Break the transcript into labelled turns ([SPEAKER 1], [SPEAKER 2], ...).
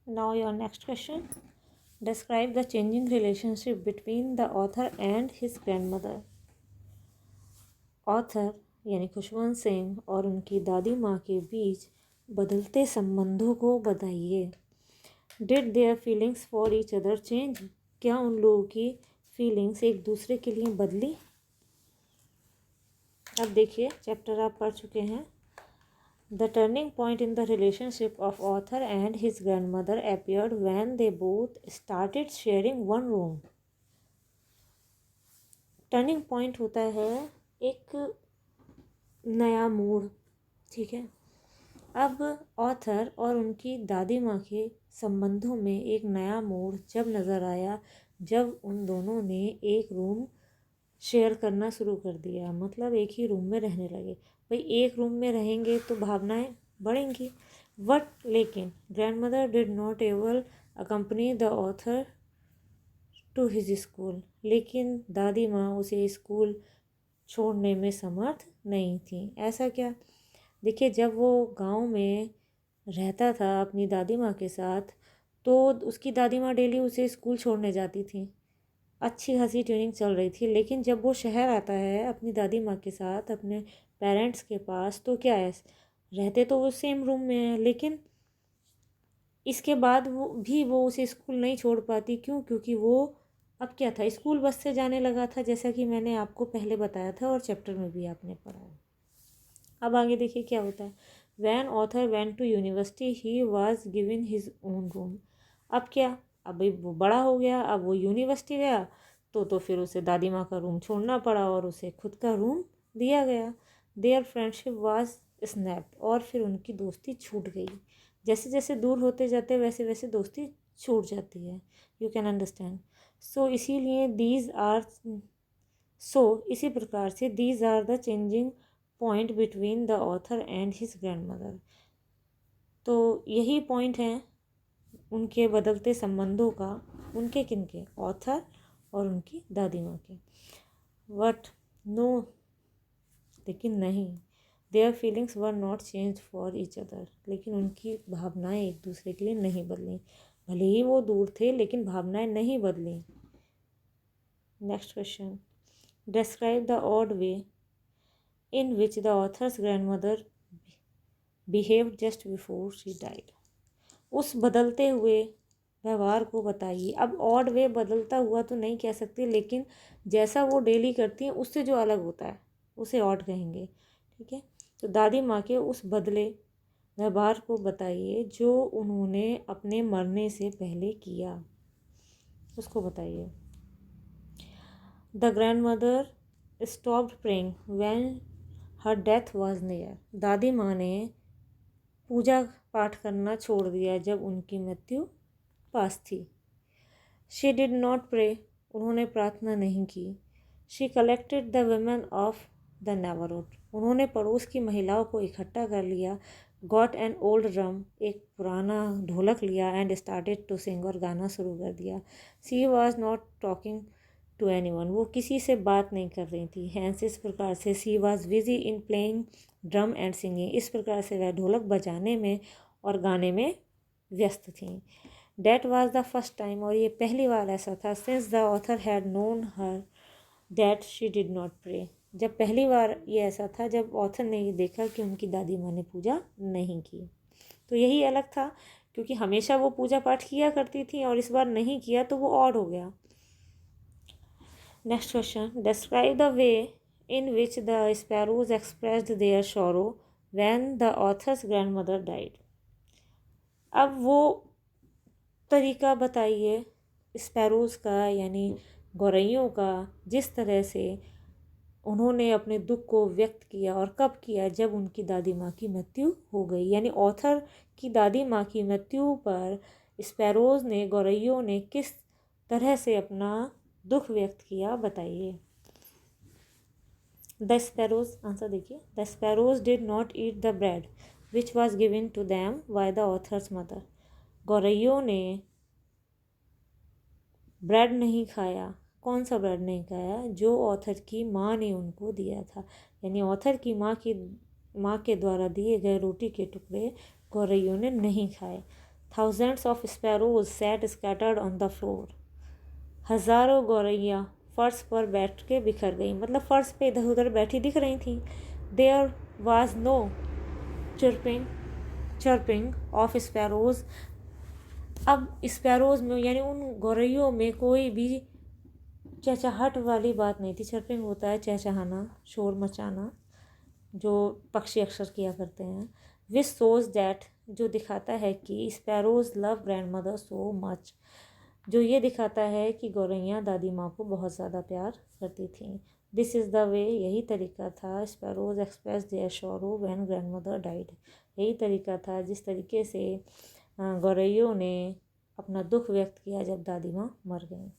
[SPEAKER 1] Now your next question. Describe the changing relationship between the author and his grandmother. Author यानी खुशवंत सिंह और उनकी दादी माँ के बीच बदलते संबंधों को बताइए। Did their feelings for each other change? क्या उन लोगों की फीलिंग्स एक दूसरे के लिए बदली? अब देखिए, चैप्टर आप पढ़ चुके हैं। The turning point in the relationship of author and his grandmother appeared when they both started sharing one room. Turning point होता है एक नया मूड, ठीक है। अब ऑथर और उनकी दादी माँ के संबंधों में एक नया मोड़ जब नज़र आया जब उन दोनों ने एक रूम शेयर करना शुरू कर दिया, मतलब एक ही रूम में रहने लगे। भाई एक रूम में रहेंगे तो भावनाएं बढ़ेंगी। लेकिन grandmother did not able accompany the author to his school. लेकिन दादी माँ उसे स्कूल छोड़ने में समर्थ नहीं थी। ऐसा क्या? देखिए, जब वो गांव में रहता था अपनी दादी माँ के साथ, तो उसकी दादी माँ डेली उसे स्कूल छोड़ने जाती थी। अच्छी खासी ट्रेनिंग चल रही थी। लेकिन जब वो शहर आता है अपनी दादी माँ के साथ अपने पेरेंट्स के पास, तो क्या है, रहते तो वो सेम रूम में है, लेकिन इसके बाद वो उसे स्कूल नहीं छोड़ पाती। क्यों? क्योंकि वो अब क्या था, स्कूल बस से जाने लगा था, जैसा कि मैंने आपको पहले बताया था और चैप्टर में भी आपने पढ़ा है। अब आगे देखिए क्या होता है। When author went to university he was given his own room. अब क्या, अब वो बड़ा हो गया, अब वो यूनिवर्सिटी गया तो फिर उसे दादी माँ का रूम छोड़ना पड़ा और उसे खुद का रूम दिया गया। Their friendship was snapped. और फिर उनकी दोस्ती छूट गई। जैसे जैसे दूर होते जाते वैसे वैसे दोस्ती छूट जाती है। You can understand. इसी प्रकार से these are the changing point between the author and his grandmother. तो यही पॉइंट है उनके बदलते संबंधों का। उनके किनके? ऑथर और उनकी दादी माँ के। बट नो, लेकिन नहीं, their feelings were not change for each other. लेकिन उनकी भावनाएं एक दूसरे के लिए नहीं बदली। भले ही वो दूर थे लेकिन भावनाएं नहीं बदली। Next question. Describe the odd way in which the author's grandmother behaved just before she died. उस बदलते हुए व्यवहार को बताइए। अब ऑड वे बदलता हुआ तो नहीं कह सकते, लेकिन जैसा वो डेली करती हैं उससे जो अलग होता है उसे ऑड कहेंगे, ठीक है। तो दादी माँ के उस बदले व्यवहार को बताइए जो उन्होंने अपने मरने से पहले किया, उसको बताइए। The grand mother stopped praying when her death was near. दादी माँ ने पूजा पाठ करना छोड़ दिया जब उनकी मृत्यु पास थी। She did not pray. उन्होंने प्रार्थना नहीं की। She collected the women of the neighbourhood. उन्होंने पड़ोस की महिलाओं को इकट्ठा कर लिया। Got an old drum. एक पुराना ढोलक लिया एंड स्टार्टेड टू सिंग। और गाना शुरू कर दिया। She was not talking to anyone. वो किसी से बात नहीं कर रही थी। हैंस इस प्रकार से she was busy in playing drum and singing. इस प्रकार से वह ढोलक बजाने में और गाने में व्यस्त थी। That was the first time. और ये पहली बार ऐसा था। Since the author had known her that she did not pray. जब पहली बार ये ऐसा था जब ऑथर ने ये देखा कि उनकी दादी माँ ने पूजा नहीं की। तो यही अलग था, क्योंकि हमेशा वो पूजा पाठ किया करती थी और इस बार नहीं किया तो वो ऑड हो गया। Next question. Describe the way in which the sparrows expressed their sorrow when the author's grandmother died. अब वो तरीका बताइए स्पैरोज का, यानी गौरैयों का, जिस तरह से उन्होंने अपने दुख को व्यक्त किया। और कब किया? जब उनकी दादी माँ की मृत्यु हो गई। यानी ऑथर की दादी माँ की मृत्यु पर स्पैरोज ने, गौरैयों ने किस तरह से अपना दुख व्यक्त किया, बताइए। द स्पैरोज, आंसर देखिए। The sparrows did not eat the bread which was given to them by the author's mother. गौरैयों ने ब्रेड नहीं खाया। कौन सा ब्रेड नहीं खाया? जो ऑथर की माँ ने उनको दिया था। यानी ऑथर की माँ के द्वारा दिए गए रोटी के टुकड़े गौरैयों ने नहीं खाए। Thousands of sparrows sat scattered on the floor. हज़ारों गौरैया फर्श पर बैठ के बिखर गई, मतलब फर्श पे इधर उधर बैठी दिख रही थी। There was no chirping of sparrows. अब स्पैरोज में यानी उन गौरैयों में कोई भी चहचहाट वाली बात नहीं थी। चर्पिंग होता है चहचहाना, शोर मचाना, जो पक्षी अक्सर किया करते हैं। विच शोज दैट, जो दिखाता है कि sparrows love grand mother so much, जो ये दिखाता है कि गौरैया दादी माँ को बहुत ज़्यादा प्यार करती थी। दिस इज़ द वे, यही तरीका था। Sparrows express their sorrow when grand mother died, यही तरीका था जिस तरीके से गौरैयों ने अपना दुख व्यक्त किया जब दादी माँ मर गई।